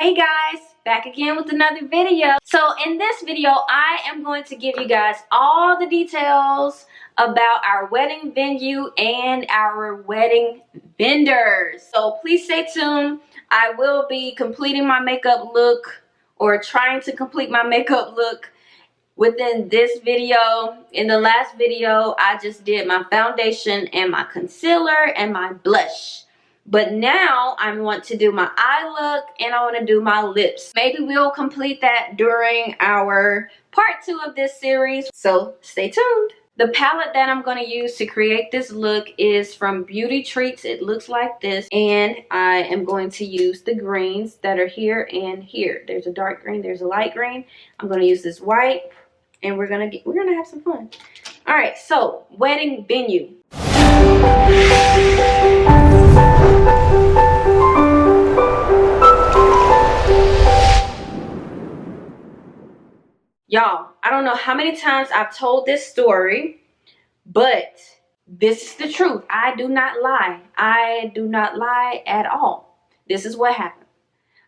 Hey guys, back again with another video. So in this video, I am going to give you guys all the details about our wedding venue and our wedding vendors. So please stay tuned. I will be completing my makeup look, or trying to complete my makeup look, within this video. In the last video, I just did my foundation and my concealer and my blush. But now I want to do my eye look and I want to do my lips. Maybe we'll complete that during our part 2 of this series. So stay tuned. The palette that I'm going to use to create this look is from Beauty Treats. It looks like this. And I am going to use the greens that are here and here. There's a dark green, there's a light green. I'm going to use this white and we're gonna have some fun. All right, so wedding venue. Y'all, I don't know how many times I've told this story, but this is the truth. I do not lie. I do not lie at all. This is what happened.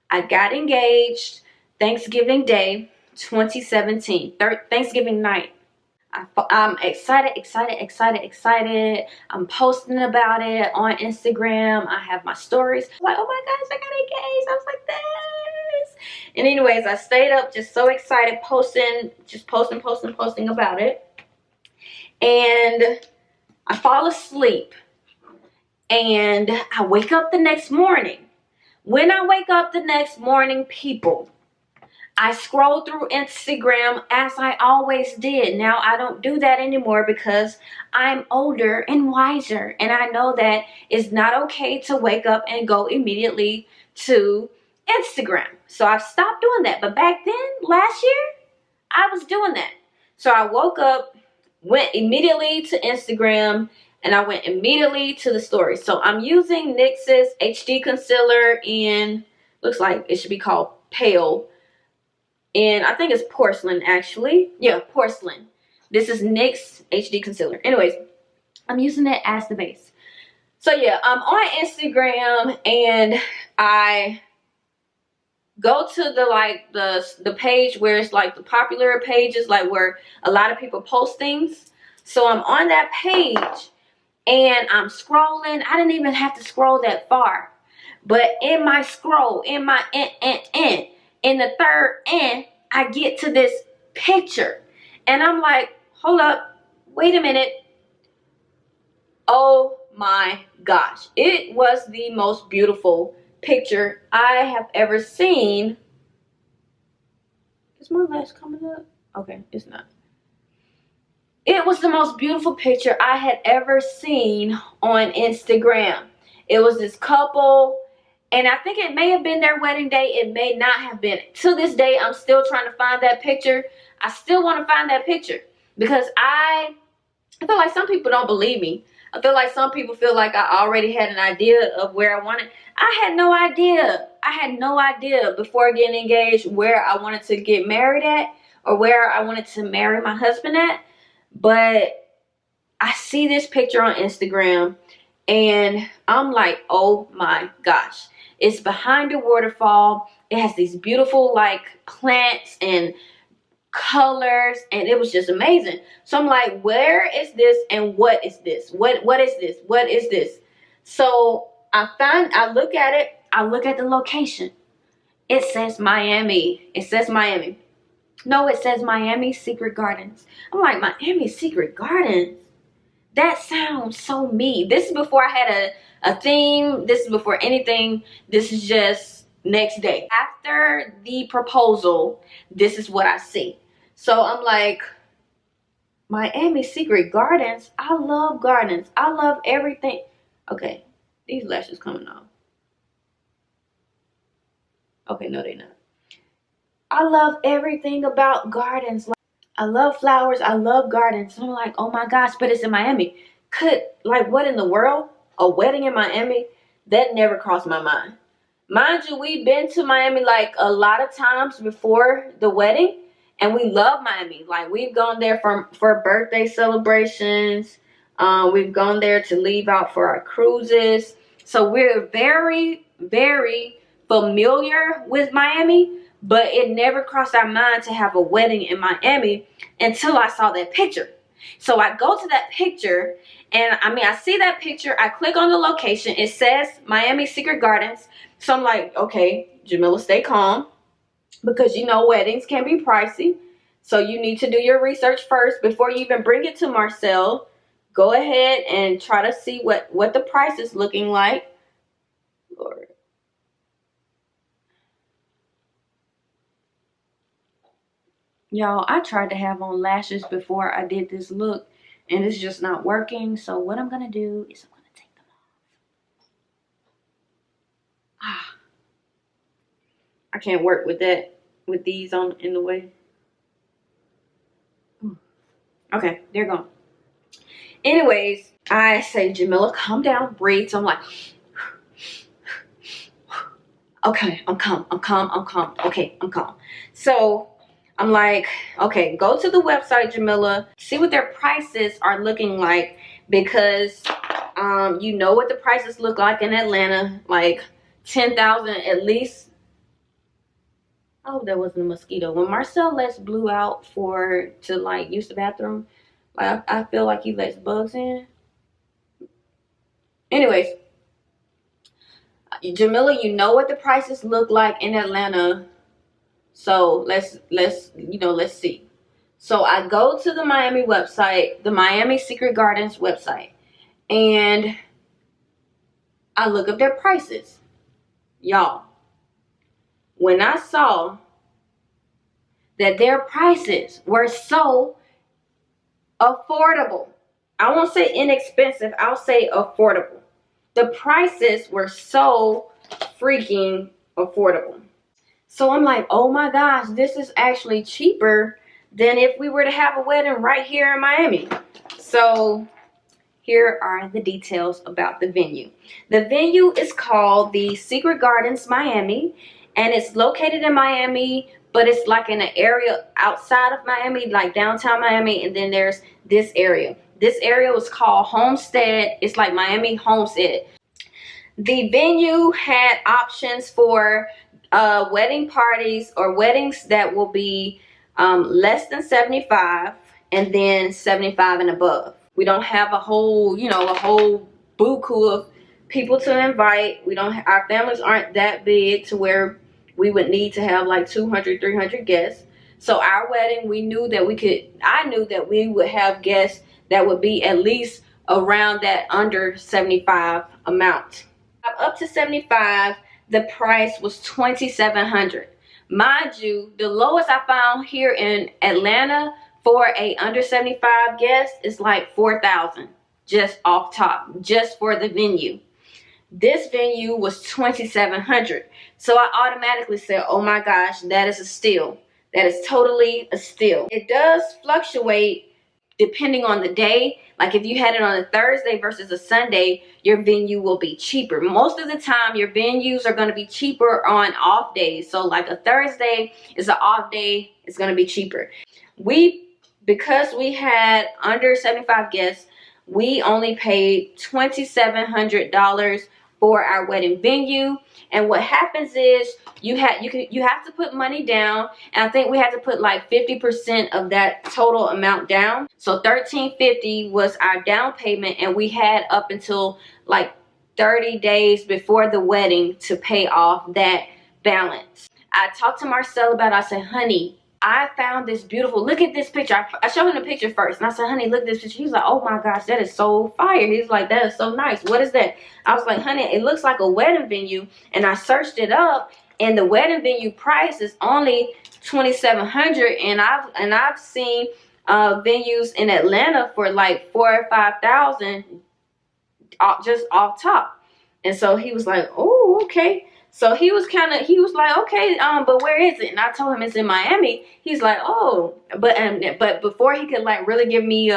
I got engaged Thanksgiving Day 2017, Thanksgiving night. I'm excited. I'm posting about it on Instagram. I have my stories. I'm like, oh my gosh, I got engaged. I was like, this. And anyways, I stayed up just so excited, posting about it. And I fall asleep. And I wake up the next morning. When I wake up the next morning, people, I scroll through Instagram as I always did. Now I don't do that anymore because I'm older and wiser. And I know that it's not okay to wake up and go immediately to Instagram. So I've stopped doing that. But back then, last year, I was doing that. So I woke up, went immediately to Instagram, and I went immediately to the story. So I'm using NYX's HD Concealer in, looks like it should be called Pale. And I think it's porcelain, actually. Yeah, porcelain. This is NYX HD Concealer. Anyways, I'm using it as the base. So yeah, I'm on Instagram and I go to the page where it's like the popular pages, like where a lot of people post things. So I'm on that page and I'm scrolling. I didn't even have to scroll that far. But in my scroll, in my in the third end, I get to this picture. And I'm like, hold up, wait a minute. Oh my gosh. It was the most beautiful picture I have ever seen. Is my lash coming up? Okay, it's not. It was the most beautiful picture I had ever seen on Instagram. It was this couple. And I think it may have been their wedding day. It may not have been. To this day, I'm still trying to find that picture. I still want to find that picture. Because I feel like some people don't believe me. I feel like some people feel like I already had an idea of where I wanted. I had no idea. I had no idea before getting engaged where I wanted to get married at. Or where I wanted to marry my husband at. But I see this picture on Instagram. And I'm like, oh my gosh. It's behind a waterfall. It has these beautiful like plants and colors, and it was just amazing. So I'm like, where is this and what is this? What is this? What is this? So I look at it. I look at the location. It says Miami. It says Miami. No, it says Miami Secret Gardens. I'm like, Miami Secret Gardens? That sounds so me. This is before I had a theme. This is before anything. This is just next day. After the proposal, this is what I see. So I'm like, Miami Secret Gardens? I love gardens. I love everything. Okay, these lashes coming off. Okay, no, they're not. I love everything about gardens. I love flowers. I love gardens. And I'm like, oh my gosh, but it's in Miami. What in the world? A wedding in Miami? That never crossed my mind. Mind you, we've been to Miami like a lot of times before the wedding. And we love Miami. Like, we've gone there for birthday celebrations. We've gone there to leave out for our cruises. So we're very, very familiar with Miami, but it never crossed our mind to have a wedding in Miami until I saw that picture. So I go to that picture, and I see that picture. I click on the location. It says Miami Secret Gardens. So I'm like, okay, Jamilah, stay calm, because you know weddings can be pricey. So you need to do your research first before you even bring it to Marcel. Go ahead and try to see what the price is looking like. Lord. Y'all, I tried to have on lashes before I did this look, and it's just not working. So what I'm going to do is I'm going to take them off. I can't work with that, with these on in the way. Okay, they're gone. Anyways, I say, Jamilah, calm down, breathe. So I'm like, okay, I'm calm. Okay, I'm calm. So I'm like, okay, go to the website, Jamilah, see what their prices are looking like, because you know what the prices look like in Atlanta, like 10,000 at least. Oh, there wasn't a mosquito. When Marcel lets Blue out to like use the bathroom, like I feel like he lets bugs in. Anyways, Jamilah, you know what the prices look like in Atlanta. So let's see. So I go to the Miami website, the Miami Secret Gardens website, and I look up their prices. Y'all, when I saw that their prices were so affordable, I won't say inexpensive, I'll say affordable. The prices were so freaking affordable. So I'm like, oh my gosh, this is actually cheaper than if we were to have a wedding right here in Miami. So here are the details about the venue. The venue is called the Secret Gardens Miami, and it's located in Miami, but it's like in an area outside of Miami, like downtown Miami, and then there's this area. This area was called Homestead. It's like Miami Homestead. The venue had options for wedding parties or weddings that will be less than 75 and then 75 and above. We don't have a whole buku of people to invite. Our families aren't that big to where we would need to have like 200, 300 guests. So our wedding, I knew that we would have guests that would be at least around that under 75 amount. Up to 75, the price was $2,700. Mind you, the lowest I found here in Atlanta for a under 75 guest is like $4,000 just off top, just for the venue. This venue was $2,700. So I automatically said, oh my gosh, that is a steal. That is totally a steal. It does fluctuate depending on the day. Like if you had it on a Thursday versus a Sunday, your venue will be cheaper. Most of the time, your venues are going to be cheaper on off days. So like a Thursday is an off day, it's going to be cheaper. Because we had under 75 guests, we only paid $2,700 for our wedding venue. And what happens is you have to put money down, and I think we had to put like 50% of that total amount down. So $1,350 was our down payment, and we had up until like 30 days before the wedding to pay off that balance. I talked to Marcel about it. I said, honey, I found this beautiful, look at this picture. I showed him the picture first, and I said, honey, look at this picture. He's like, oh my gosh, that is so fire. He's like, that is so nice. What is that? I was like, honey, it looks like a wedding venue. And I searched it up, and the wedding venue price is only $2,700. And I've seen venues in Atlanta for like $4,000 or $5,000 just off top. And so he was like, oh, okay. So he was like, okay, but where is it? And I told him it's in Miami. He's like, oh, but before he could like really give me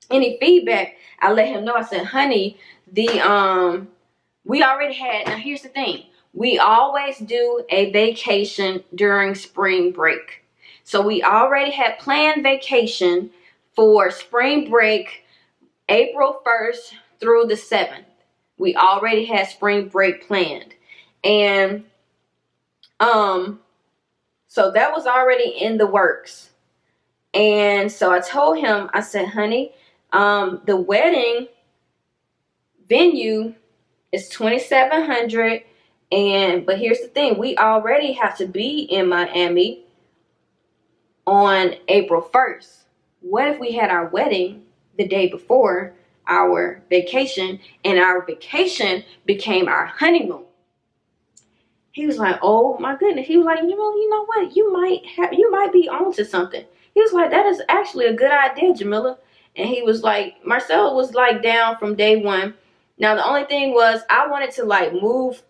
any feedback, I let him know. I said, honey, we already had. Now here's the thing: we always do a vacation during spring break. So we already had planned vacation for spring break, April 1st through the 7th. We already had spring break planned. And So that was already in the works. And so I told him, I said, honey, the wedding venue is $2,700, but here's the thing, we already have to be in Miami on April 1st. What if we had our wedding the day before our vacation, and our vacation became our honeymoon? He was like, oh my goodness. He was like, you know what? You might be onto something. He was like, that is actually a good idea, Jamilah. And he was like, Marcel was like down from day one. Now the only thing was, I wanted to like move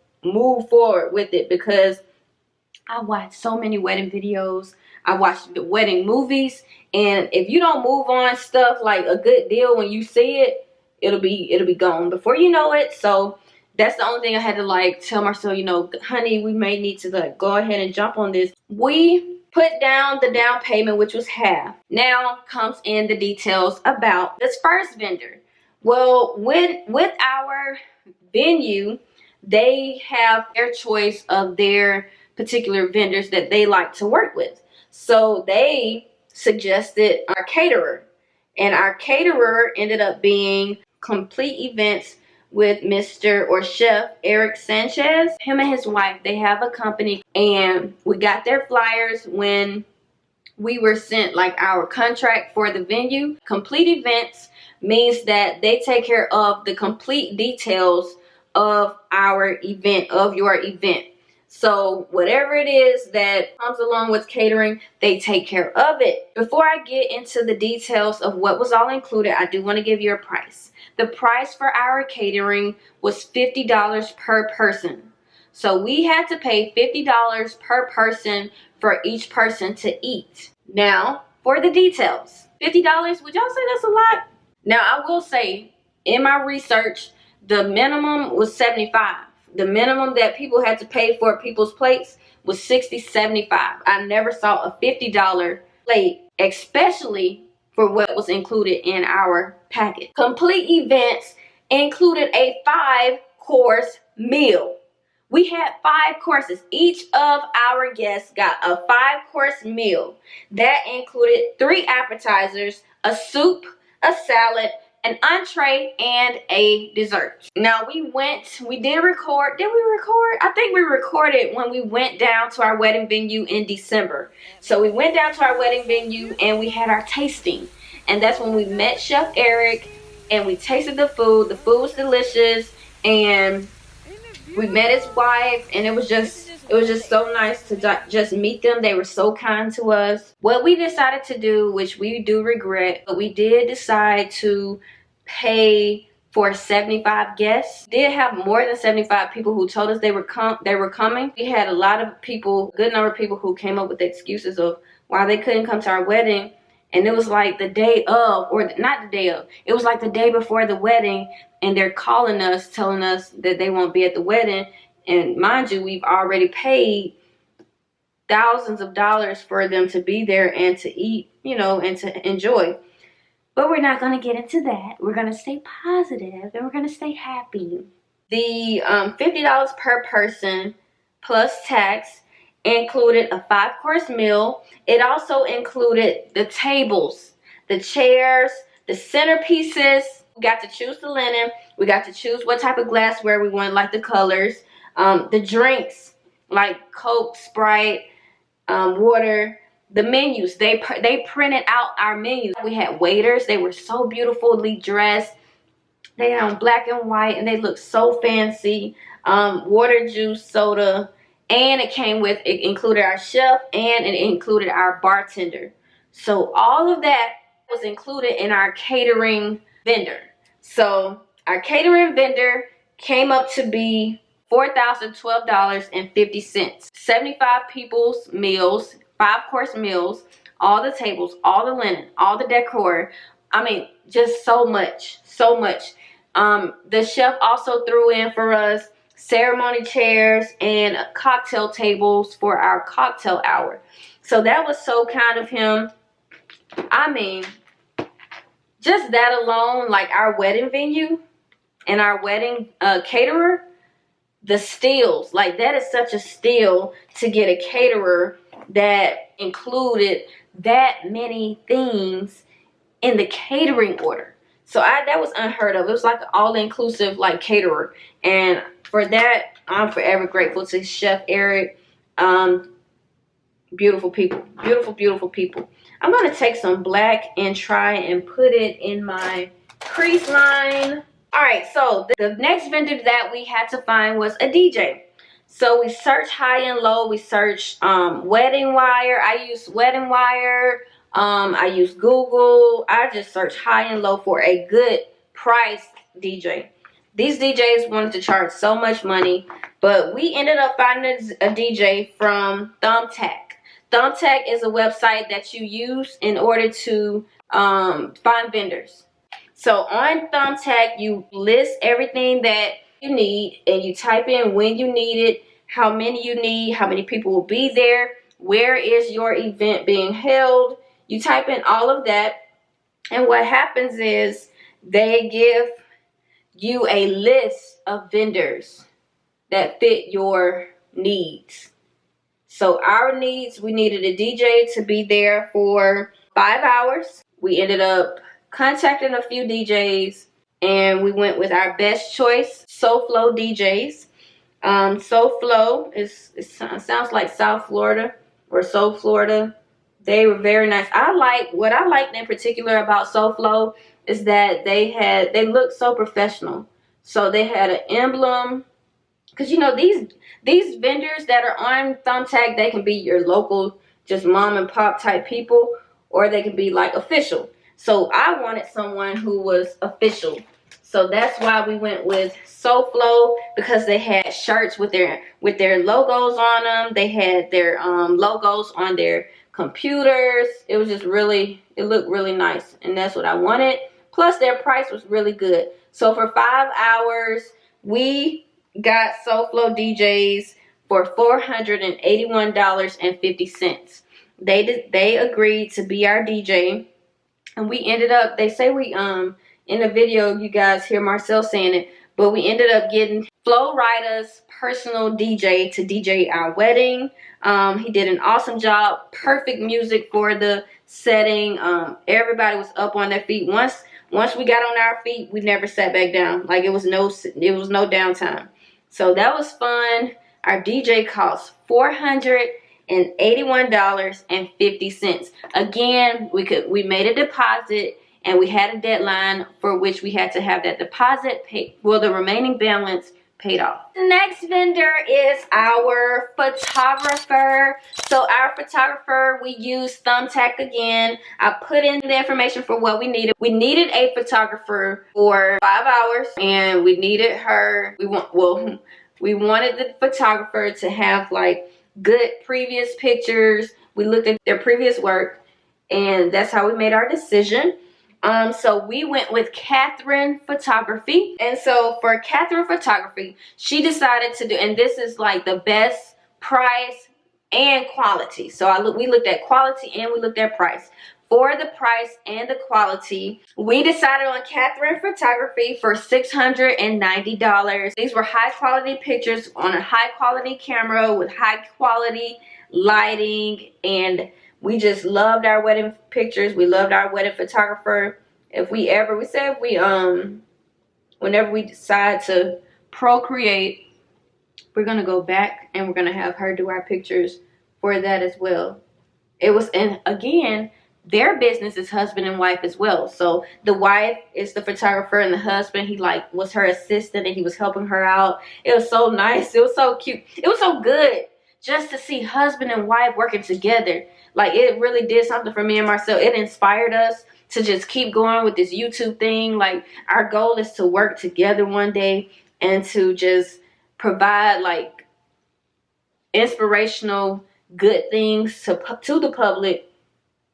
forward with it, because I watched so many wedding videos. I watched the wedding movies, and if you don't move on stuff like a good deal when you see it, it'll be gone before you know it. So that's the only thing I had to like tell Marcel, you know, honey, we may need to like go ahead and jump on this. We put down the down payment, which was half. Now comes in the details about this first vendor. Well, with our venue, they have their choice of their particular vendors that they like to work with. So they suggested our caterer, and our caterer ended up being Complete Events with Mr. or Chef Eric Sanchez. Him and his wife, they have a company, and we got their flyers when we were sent like our contract for the venue. Complete Events means that they take care of the complete details of our event, of your event. So whatever it is that comes along with catering, they take care of it. Before I get into the details of what was all included, I do want to give you a price. The price for our catering was $50 per person. So we had to pay $50 per person for each person to eat. Now, for the details. $50, would y'all say that's a lot? Now, I will say, in my research, the minimum was $75. The minimum that people had to pay for people's plates was $60, $75. I never saw a $50 plate, especially for what was included in our package. Complete Events included a 5-course meal. We had 5 courses. Each of our guests got a 5-course meal. That included 3 appetizers, a soup, a salad, an entree, and a dessert. Now we did record. Did we record? I think we recorded when we went down to our wedding venue in December. So we went down to our wedding venue and we had our tasting. And that's when we met Chef Eric and we tasted the food. The food was delicious, and we met his wife, and it was just so nice to just meet them. They were so kind to us. What we decided to do, which we do regret, but we did decide to pay for 75 guests. We did have more than 75 people who told us they were coming. We had a lot of people, a good number of people, who came up with excuses of why they couldn't come to our wedding. And it was like the day of, or not the day of, it was like the day before the wedding, and they're calling us, telling us that they won't be at the wedding. And mind you, we've already paid thousands of dollars for them to be there and to eat, you know, and to enjoy. But we're not going to get into that. We're going to stay positive, and we're going to stay happy. The $50 per person plus tax included a 5-course meal. It also included the tables, the chairs, the centerpieces. We got to choose the linen. We got to choose what type of glassware we wanted, like the colors. The drinks, like Coke, Sprite, water. The menus, they printed out our menus. We had waiters. They were so beautifully dressed. They had on black and white, and they looked so fancy. Water, juice, soda. And it included our chef, and it included our bartender. So all of that was included in our catering vendor. So our catering vendor came up to be $4,012.50. 75 people's meals, 5-course meals, all the tables, all the linen, all the decor. I mean, just so much, so much. The chef also threw in for us ceremony chairs and cocktail tables for our cocktail hour. So that was so kind of him. I mean, just that alone, like our wedding venue and our wedding caterer, the steals, like that is such a steal to get a caterer that included that many things in the catering order. So that was unheard of. It was like an all-inclusive like caterer, and for that I'm forever grateful to Chef Eric. Beautiful people, beautiful, beautiful people. I'm gonna take some black and try and put it in my crease line. All right, so the next vendor that we had to find was a DJ. So we searched high and low. We searched wedding wire. I used wedding wire. I used Google. I just searched high and low for a good price DJ. These DJs wanted to charge so much money, but we ended up finding a DJ from Thumbtack. Thumbtack is a website that you use in order to find vendors. So on Thumbtack, you list everything that you need, and you type in when you need it, how many you need, how many people will be there, where is your event being held. You type in all of that, and what happens is they give you a list of vendors that fit your needs. So our needs, we needed a DJ to be there for 5 hours. We ended up contacting a few DJs, and we went with our best choice, SOFLO DJs. SOFLO it sounds like South Florida or South Florida. They were very nice. What I liked in particular about SOFLO is that they looked so professional. So they had an emblem, because you know these vendors that are on Thumbtack, they can be your local, just mom and pop type people, or they can be like official. So I wanted someone who was official. So that's why we went with SOFLO, because they had shirts with their logos on them. They had their logos on their computers. It was just really, it looked really nice, and that's what I wanted. Plus their price was really good. So for 5 hours, we got SOFLO DJs for $481.50. They agreed to be our DJ, and we ended up, they say we in the video you guys hear Marcel saying it, but we ended up getting Flo Rida's personal DJ to DJ our wedding. He did an awesome job. Perfect music for the setting. Everybody was up on their feet. Once we got on our feet, we never sat back down. Like it was no downtime. So that was fun. Our DJ cost $481.50. Again, we made a deposit, and we had a deadline for which we had to have that deposit paid, well, the remaining balance paid off. The next vendor is our photographer. So our photographer, we used Thumbtack again. I put in the information for what we needed. We needed a photographer for 5 hours, and we needed her. We wanted the photographer to have like good previous pictures. We looked at their previous work, and that's how we made our decision. So we went with Catherine Photography. And so for Catherine Photography, she decided to do, and this is like the best price and quality. So we looked at quality and we looked at price. For the price and the quality, we decided on Catherine Photography for $690. These were high quality pictures on a high quality camera with high quality lighting, and we just loved our wedding pictures. We loved our wedding photographer. Whenever we decide to procreate, we're gonna go back and we're gonna have her do our pictures for that as well. And again, their business is husband and wife as well. So the wife is the photographer, and the husband, he like was her assistant, and he was helping her out. It was so nice. It was so cute. It was so good just to see husband and wife working together. Like, it really did something for me and Marcel. It inspired us to just keep going with this YouTube thing. Like, our goal is to work together one day and to just provide like inspirational good things to the public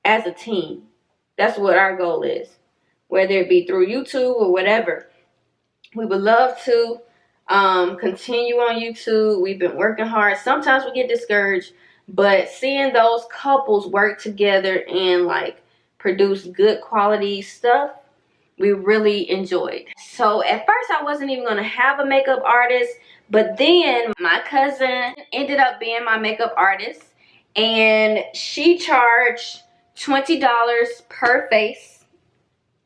as a team. That's what our goal is, whether it be through YouTube or whatever. We would love to continue on YouTube. We've been working hard. Sometimes we get discouraged, but seeing those couples work together and like produce good quality stuff, we really enjoyed. So at first I wasn't even going to have a makeup artist, But then my cousin ended up being my makeup artist, and she charged $20 per face.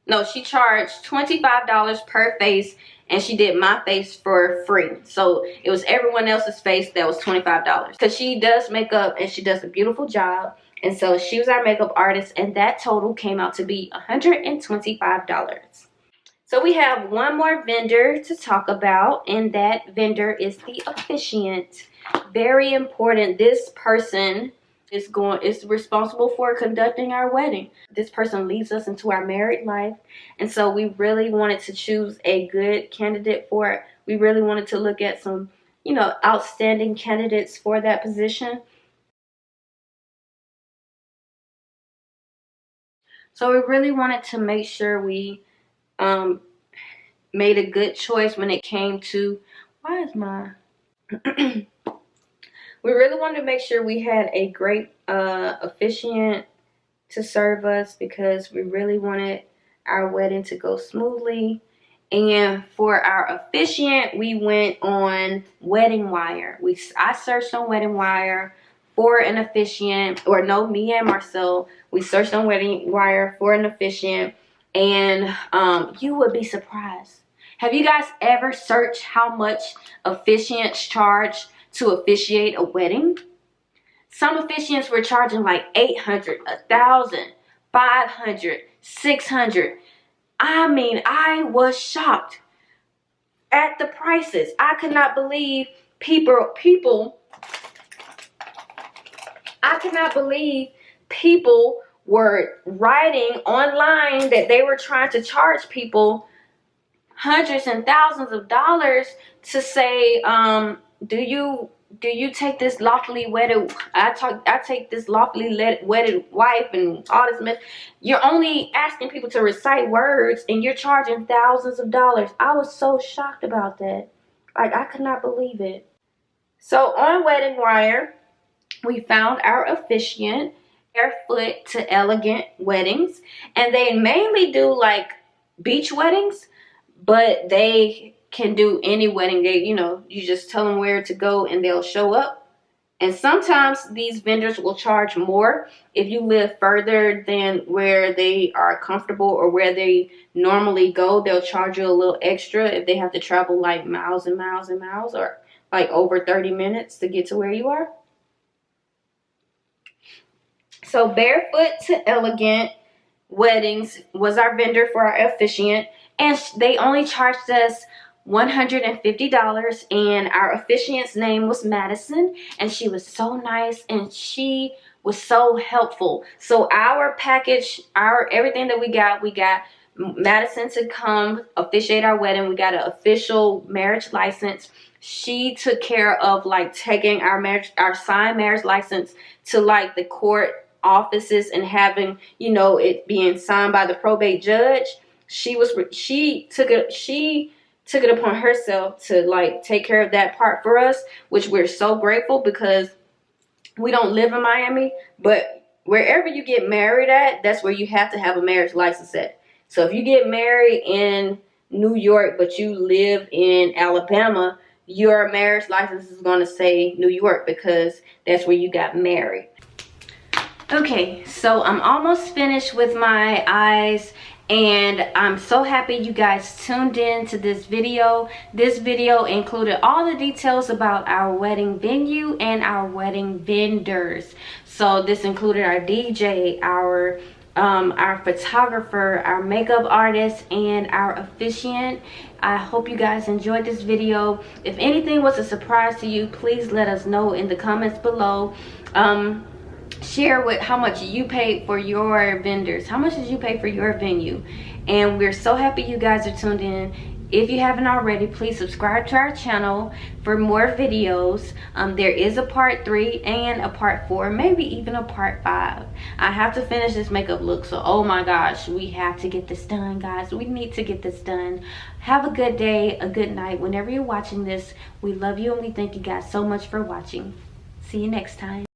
No, she charged $25 per face, and she did my face for free. So it was everyone else's face that was $25, because she does makeup and she does a beautiful job. And so she was our makeup artist, and that total came out to be $125. So we have one more vendor to talk about, and that vendor is the officiant. Very important. This person is responsible for conducting our wedding. This person leads us into our married life, and so we really wanted to choose a good candidate for it. We really wanted to look at some, you know, outstanding candidates for that position. So we really wanted to make sure we made a good choice when it came to, why is my we really wanted to make sure we had a great officiant to serve us, because we really wanted our wedding to go smoothly. And for our officiant, we went on Wedding Wire. I searched on Wedding Wire for an officiant, or no, me and Marcel, we searched on Wedding Wire for an officiant, and you would be surprised. Have you guys ever searched how much officiants charge to officiate a wedding? Some officiants were charging like $800, $1,000, $500, $600. I mean, I was shocked at the prices. I could not believe I could not believe people were writing online that they were trying to charge people hundreds and thousands of dollars to say, do you take this lawfully wedded, I take this lawfully wedded wife and all this mess. You're only asking people to recite words and you're charging thousands of dollars. I was so shocked about that. Like, I could not believe it. So on Wedding Wire, we found our officiant, Barefoot to Elegant Weddings, and they mainly do like beach weddings, but they can do any wedding. They, you know, you just tell them where to go and they'll show up. And sometimes these vendors will charge more if you live further than where they are comfortable or where they normally go. They'll charge you a little extra if they have to travel like miles and miles and miles, or like over 30 minutes to get to where you are. So Barefoot to Elegant Weddings was our vendor for our officiant, and they only charged us $150, and our officiant's name was Madison, and she was so nice and she was so helpful. So our package, everything that we got Madison to come officiate our wedding. We got an official marriage license. She took care of like taking our signed marriage license to like the court offices and having, you know, it being signed by the probate judge. She took it upon herself to like take care of that part for us, which we're so grateful, because we don't live in Miami, but wherever you get married at, that's where you have to have a marriage license at. So if you get married in New York but you live in Alabama, your marriage license is going to say New York, because that's where you got married. Okay, so I'm almost finished with my eyes, and I'm so happy you guys tuned in to this video. This video included all the details about our wedding venue and our wedding vendors. So this included our DJ, our photographer, our makeup artist, and our officiant. I hope you guys enjoyed this video. If anything was a surprise to you, please let us know in the comments below. Share with how much you paid for your vendors. How much did you pay for your venue? And we're so happy you guys are tuned in. If you haven't already, please subscribe to our channel for more videos. There is a part 3 and a part 4, maybe even a part 5. I have to finish this makeup look, so oh my gosh, we have to get this done, guys. We need to get this done. Have a good day, a good night whenever you're watching this. We love you and we thank you guys so much for watching. See you next time.